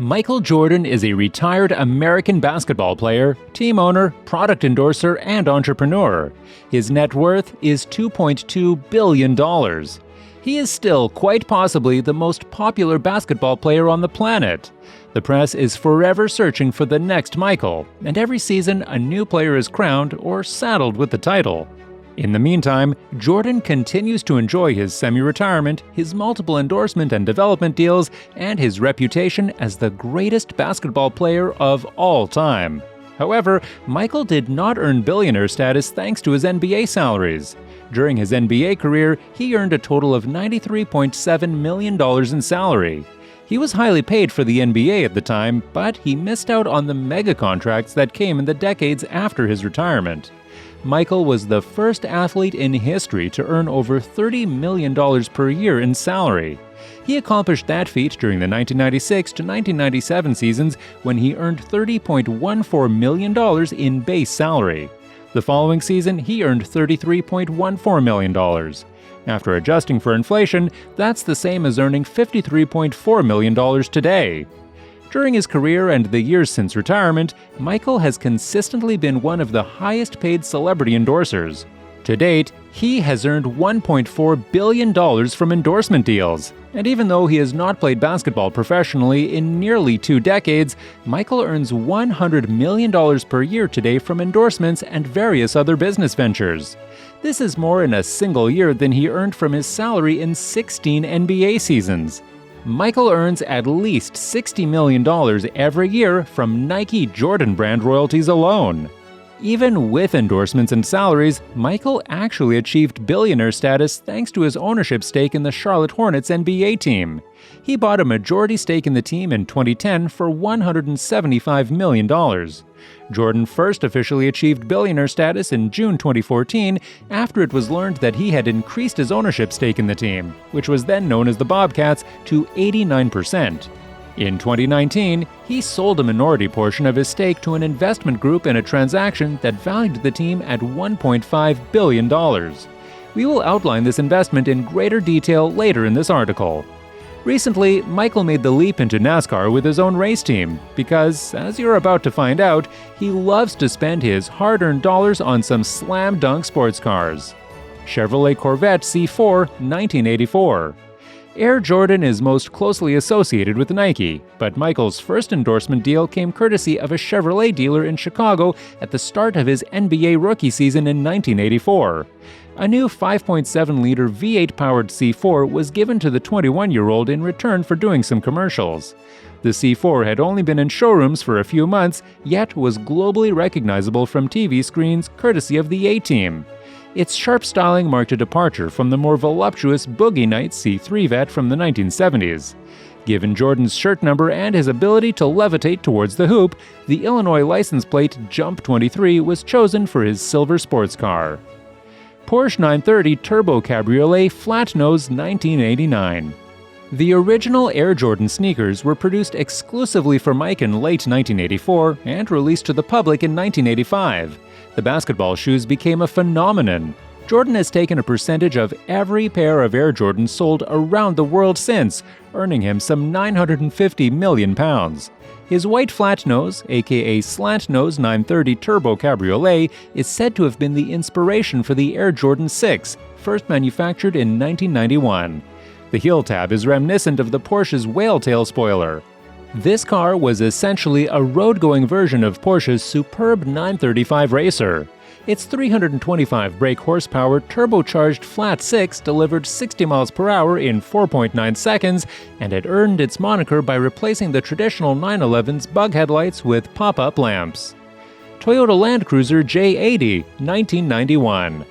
Michael Jordan is a retired American basketball player, team owner, product endorser, and entrepreneur. His net worth is $2.2 billion. He is still quite possibly the most popular basketball player on the planet. The press is forever searching for the next Michael, and every season a new player is crowned or saddled with the title. In the meantime, Jordan continues to enjoy his semi-retirement, his multiple endorsement and development deals, and his reputation as the greatest basketball player of all time. However, Michael did not earn billionaire status thanks to his NBA salaries. During his NBA career, he earned a total of $93.7 million in salary. He was highly paid for the NBA at the time, but he missed out on the mega contracts that came in the decades after his retirement. Michael was the first athlete in history to earn over $30 million per year in salary. He accomplished that feat during the 1996 to 1997 seasons when he earned $30.14 million in base salary. The following season, he earned $33.14 million. After adjusting for inflation, that's the same as earning $53.4 million today. During his career and the years since retirement, Michael has consistently been one of the highest-paid celebrity endorsers. To date, he has earned $1.4 billion from endorsement deals. And even though he has not played basketball professionally in nearly 2 decades, Michael earns $100 million per year today from endorsements and various other business ventures. This is more in a single year than he earned from his salary in 16 NBA seasons. Michael earns at least $60 million every year from Nike Jordan brand royalties alone. Even with endorsements and salaries, Michael actually achieved billionaire status thanks to his ownership stake in the Charlotte Hornets NBA team. He bought a majority stake in the team in 2010 for $175 million. Jordan first officially achieved billionaire status in June 2014 after it was learned that he had increased his ownership stake in the team, which was then known as the Bobcats, to 89%. In 2019, he sold a minority portion of his stake to an investment group in a transaction that valued the team at $1.5 billion. We will outline this investment in greater detail later in this article. Recently, Michael made the leap into NASCAR with his own race team because, as you're about to find out, he loves to spend his hard-earned dollars on some slam-dunk sports cars. Chevrolet Corvette C4, 1984. Air Jordan is most closely associated with Nike, but Michael's first endorsement deal came courtesy of a Chevrolet dealer in Chicago at the start of his NBA rookie season in 1984. A new 5.7-liter V8-powered C4 was given to the 21-year-old in return for doing some commercials. The C4 had only been in showrooms for a few months, yet was globally recognizable from TV screens courtesy of the A-Team. Its sharp styling marked a departure from the more voluptuous Boogie Nights C3 Vet from the 1970s. Given Jordan's shirt number and his ability to levitate towards the hoop, the Illinois license plate Jump 23 was chosen for his silver sports car. Porsche 930 Turbo Cabriolet Flat Nose 1989. The original Air Jordan sneakers were produced exclusively for Mike in late 1984 and released to the public in 1985. The basketball shoes became a phenomenon. Jordan has taken a percentage of every pair of Air Jordans sold around the world since, earning him some £950 million. His white flat nose, aka Slant Nose 930 Turbo Cabriolet, is said to have been the inspiration for the Air Jordan 6, first manufactured in 1991. The heel tab is reminiscent of the Porsche's whale tail spoiler. This car was essentially a road-going version of Porsche's superb 935 Racer. Its 325 brake horsepower turbocharged flat 6 delivered 60 miles per hour in 4.9 seconds and had earned its moniker by replacing the traditional 911's bug headlights with pop-up lamps. Toyota Land Cruiser J80, 1991.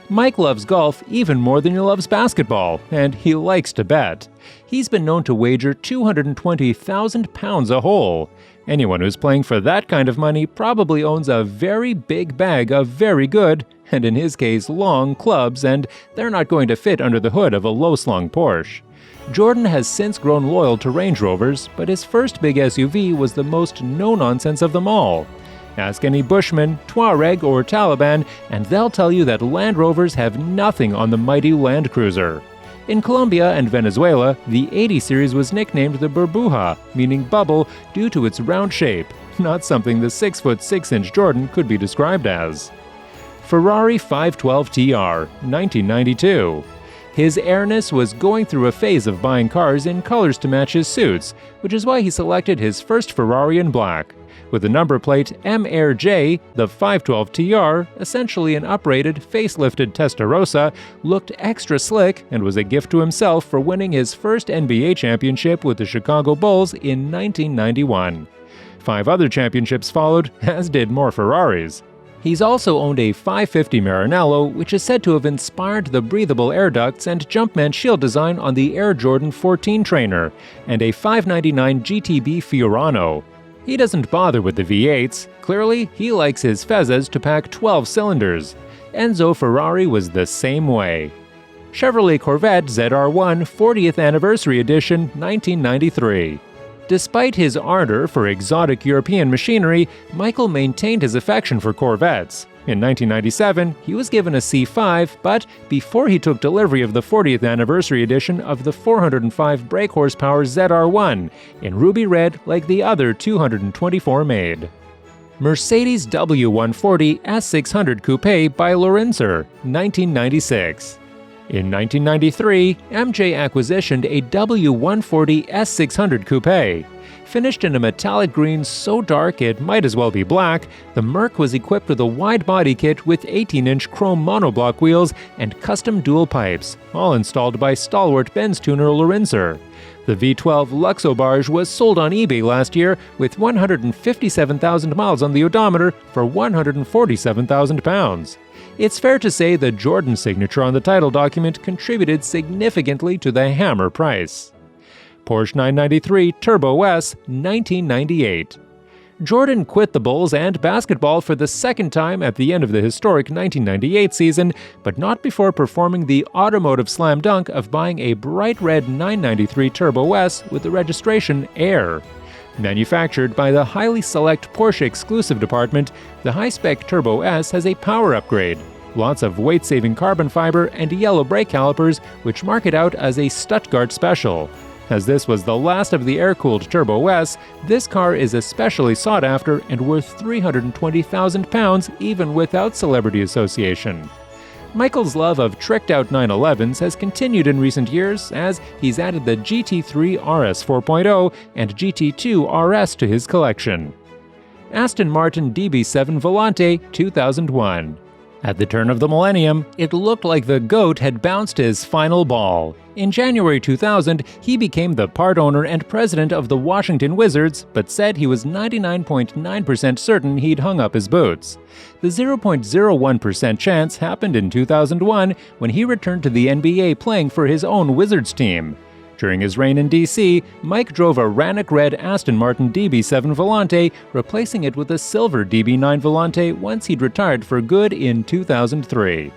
Mike loves golf even more than he loves basketball, and he likes to bet. He's been known to wager £220,000 a hole. Anyone who's playing for that kind of money probably owns a very big bag of very good, and in his case long, clubs, and they're not going to fit under the hood of a low-slung Porsche. Jordan has since grown loyal to Range Rovers, but his first big SUV was the most no-nonsense of them all. Ask any Bushman, Tuareg, or Taliban, and they'll tell you that Land Rovers have nothing on the mighty Land Cruiser. In Colombia and Venezuela, the 80 series was nicknamed the Burbuja, meaning bubble, due to its round shape, not something the 6-foot 6-inch Jordan could be described as. Ferrari 512 TR, 1992. His airness was going through a phase of buying cars in colors to match his suits, which is why he selected his first Ferrari in black. With the number plate MRJ, the 512 TR, essentially an uprated, facelifted Testarossa, looked extra slick and was a gift to himself for winning his first NBA championship with the Chicago Bulls in 1991. 5 other championships followed, as did more Ferraris. He's also owned a 550 Maranello, which is said to have inspired the breathable air ducts and Jumpman shield design on the Air Jordan 14 trainer, and a 599 GTB Fiorano. He doesn't bother with the V8s. Clearly, he likes his Fezzas to pack 12 cylinders. Enzo Ferrari was the same way. Chevrolet Corvette ZR1 40th Anniversary Edition 1993. Despite his ardor for exotic European machinery, Michael maintained his affection for Corvettes. In 1997, he was given a C5, but before he took delivery of the 40th anniversary edition of the 405 brake horsepower ZR1, in ruby red like the other 224 made. Mercedes W140 S600 Coupe by Lorenzer, 1996. In 1993, MJ acquisitioned a W140 S600 Coupe. Finished in a metallic green so dark it might as well be black, the Merc was equipped with a wide body kit with 18-inch chrome monoblock wheels and custom dual pipes, all installed by stalwart Benz tuner Lorenzer. The V12 Luxobarge was sold on eBay last year with 157,000 miles on the odometer for £147,000. It's fair to say the Jordan signature on the title document contributed significantly to the hammer price. Porsche 993 Turbo S, 1998. Jordan quit the Bulls and basketball for the second time at the end of the historic 1998 season, but not before performing the automotive slam dunk of buying a bright red 993 Turbo S with the registration Air. Manufactured by the highly select Porsche exclusive department, the high-spec Turbo S has a power upgrade, lots of weight-saving carbon fiber, and yellow brake calipers, which mark it out as a Stuttgart special. As this was the last of the air-cooled Turbo S, this car is especially sought after and worth £320,000 even without celebrity association. Michael's love of tricked-out 911s has continued in recent years as he's added the GT3 RS 4.0 and GT2 RS to his collection. Aston Martin DB7 Volante 2001. At the turn of the millennium, it looked like the GOAT had bounced his final ball. In January 2000, he became the part owner and president of the Washington Wizards, but said he was 99.9% certain he'd hung up his boots. The 0.01% chance happened in 2001 when he returned to the NBA playing for his own Wizards team. During his reign in D.C., Mike drove a Rannoch Red Aston Martin DB7 Volante, replacing it with a silver DB9 Volante once he'd retired for good in 2003.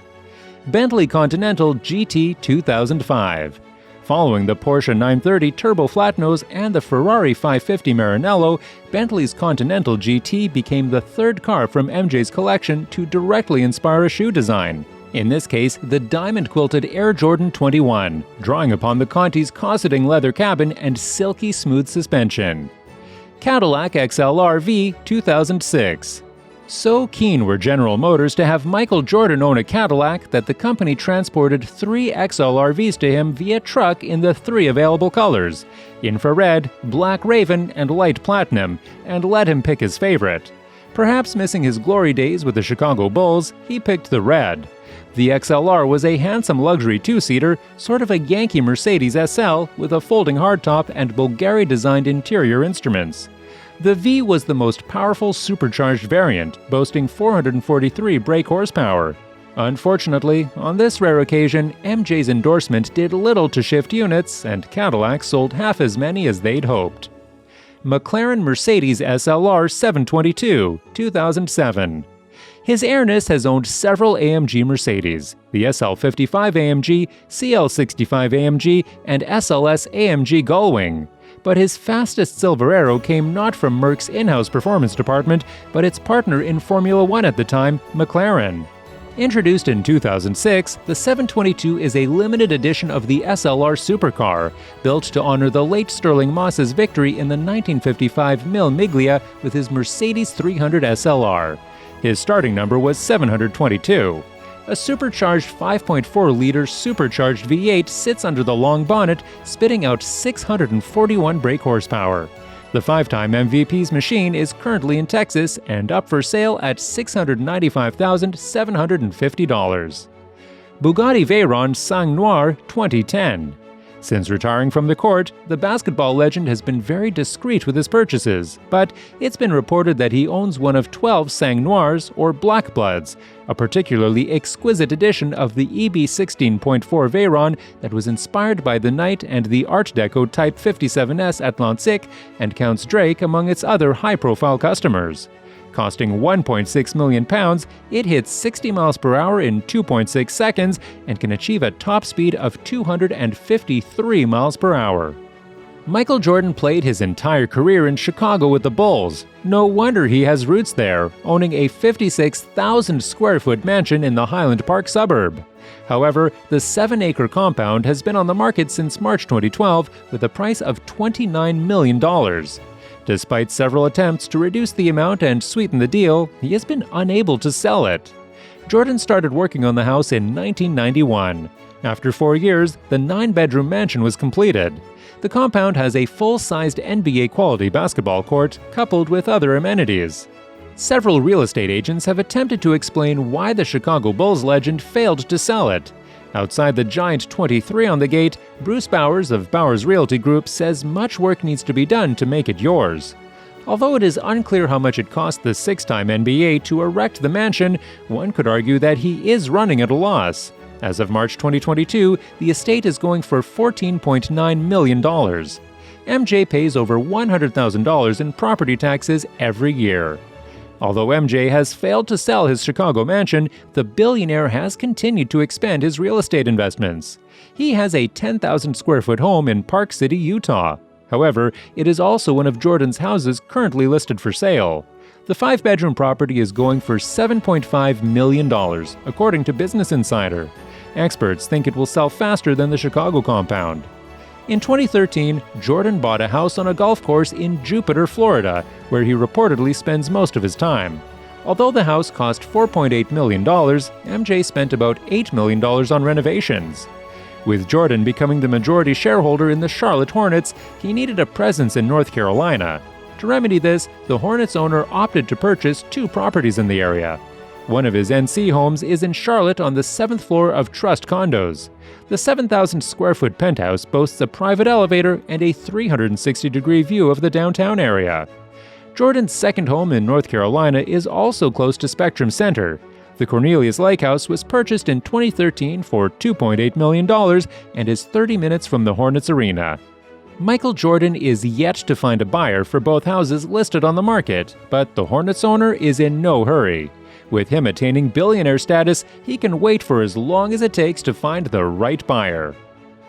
Bentley Continental GT 2005. Following the Porsche 930 Turbo Flatnose and the Ferrari 550 Maranello, Bentley's Continental GT became the third car from MJ's collection to directly inspire a shoe design. In this case, the diamond-quilted Air Jordan 21, drawing upon the Conti's cosseting leather cabin and silky smooth suspension. Cadillac XLRV 2006. So keen were General Motors to have Michael Jordan own a Cadillac that the company transported 3 XLRVs to him via truck in the 3 available colors, infrared, black raven, and light platinum, and let him pick his favorite. Perhaps missing his glory days with the Chicago Bulls, he picked the red. The XLR was a handsome luxury 2-seater, sort of a Yankee Mercedes SL with a folding hardtop and Bulgari-designed interior instruments. The V was the most powerful supercharged variant, boasting 443 brake horsepower. Unfortunately, on this rare occasion, MJ's endorsement did little to shift units, and Cadillac sold half as many as they'd hoped. McLaren Mercedes SLR 722, 2007. His Airness has owned several AMG Mercedes, the SL55 AMG, CL65 AMG, and SLS AMG Gullwing. But his fastest Silver Arrow came not from Merck's in-house performance department, but its partner in Formula One at the time, McLaren. Introduced in 2006, the 722 is a limited edition of the SLR supercar, built to honor the late Stirling Moss's victory in the 1955 Mille Miglia with his Mercedes 300 SLR. His starting number was 722. A supercharged 5.4-liter supercharged V8 sits under the long bonnet, spitting out 641 brake horsepower. The 5-time MVP's machine is currently in Texas and up for sale at $695,750. Bugatti Veyron Sang Noir 2010. Since retiring from the court, the basketball legend has been very discreet with his purchases, but it's been reported that he owns one of 12 Sang Noirs, or Black Bloods, a particularly exquisite edition of the EB 16.4 Veyron that was inspired by the Knight and the Art Deco Type 57S Atlantique and counts Drake among its other high-profile customers. Costing £1.6 million, it hits 60 miles per hour in 2.6 seconds and can achieve a top speed of 253 miles per hour. Michael Jordan played his entire career in Chicago with the Bulls. No wonder he has roots there, owning a 56,000-square-foot mansion in the Highland Park suburb. However, the 7-acre compound has been on the market since March 2012 with a price of $29 million. Despite several attempts to reduce the amount and sweeten the deal, he has been unable to sell it. Jordan started working on the house in 1991. After 4 years, the 9-bedroom mansion was completed. The compound has a full-sized NBA-quality basketball court, coupled with other amenities. Several real estate agents have attempted to explain why the Chicago Bulls legend failed to sell it. Outside the giant 23 on the gate, Bruce Bowers of Bowers Realty Group says much work needs to be done to make it yours. Although it is unclear how much it cost the 6-time NBA to erect the mansion, one could argue that he is running at a loss. As of March 2022, the estate is going for $14.9 million. MJ pays over $100,000 in property taxes every year. Although MJ has failed to sell his Chicago mansion, the billionaire has continued to expand his real estate investments. He has a 10,000-square-foot home in Park City, Utah. However, it is also one of Jordan's houses currently listed for sale. The 5-bedroom property is going for $7.5 million, according to Business Insider. Experts think it will sell faster than the Chicago compound. In 2013, Jordan bought a house on a golf course in Jupiter, Florida, where he reportedly spends most of his time. Although the house cost $4.8 million, MJ spent about $8 million on renovations. With Jordan becoming the majority shareholder in the Charlotte Hornets, he needed a presence in North Carolina. To remedy this, the Hornets owner opted to purchase 2 properties in the area. One of his NC homes is in Charlotte on the 7th floor of Trust Condos. The 7,000-square-foot penthouse boasts a private elevator and a 360-degree view of the downtown area. Jordan's second home in North Carolina is also close to Spectrum Center. The Cornelius Lake House was purchased in 2013 for $2.8 million and is 30 minutes from the Hornets Arena. Michael Jordan is yet to find a buyer for both houses listed on the market, but the Hornets owner is in no hurry. With him attaining billionaire status, he can wait for as long as it takes to find the right buyer.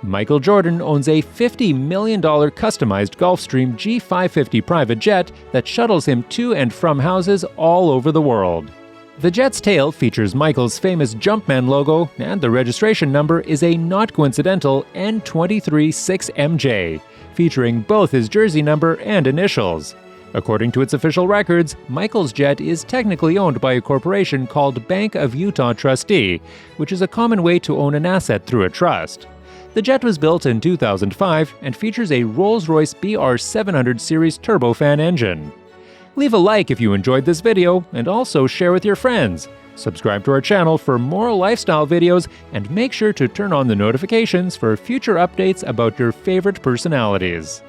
Michael Jordan owns a $50 million customized Gulfstream G550 private jet that shuttles him to and from houses all over the world. The jet's tail features Michael's famous Jumpman logo, and the registration number is a not coincidental N236MJ, featuring both his jersey number and initials. According to its official records, Michael's jet is technically owned by a corporation called Bank of Utah Trustee, which is a common way to own an asset through a trust. The jet was built in 2005 and features a Rolls-Royce BR700 series turbofan engine. Leave a like if you enjoyed this video, and also share with your friends. Subscribe to our channel for more lifestyle videos, and make sure to turn on the notifications for future updates about your favorite personalities.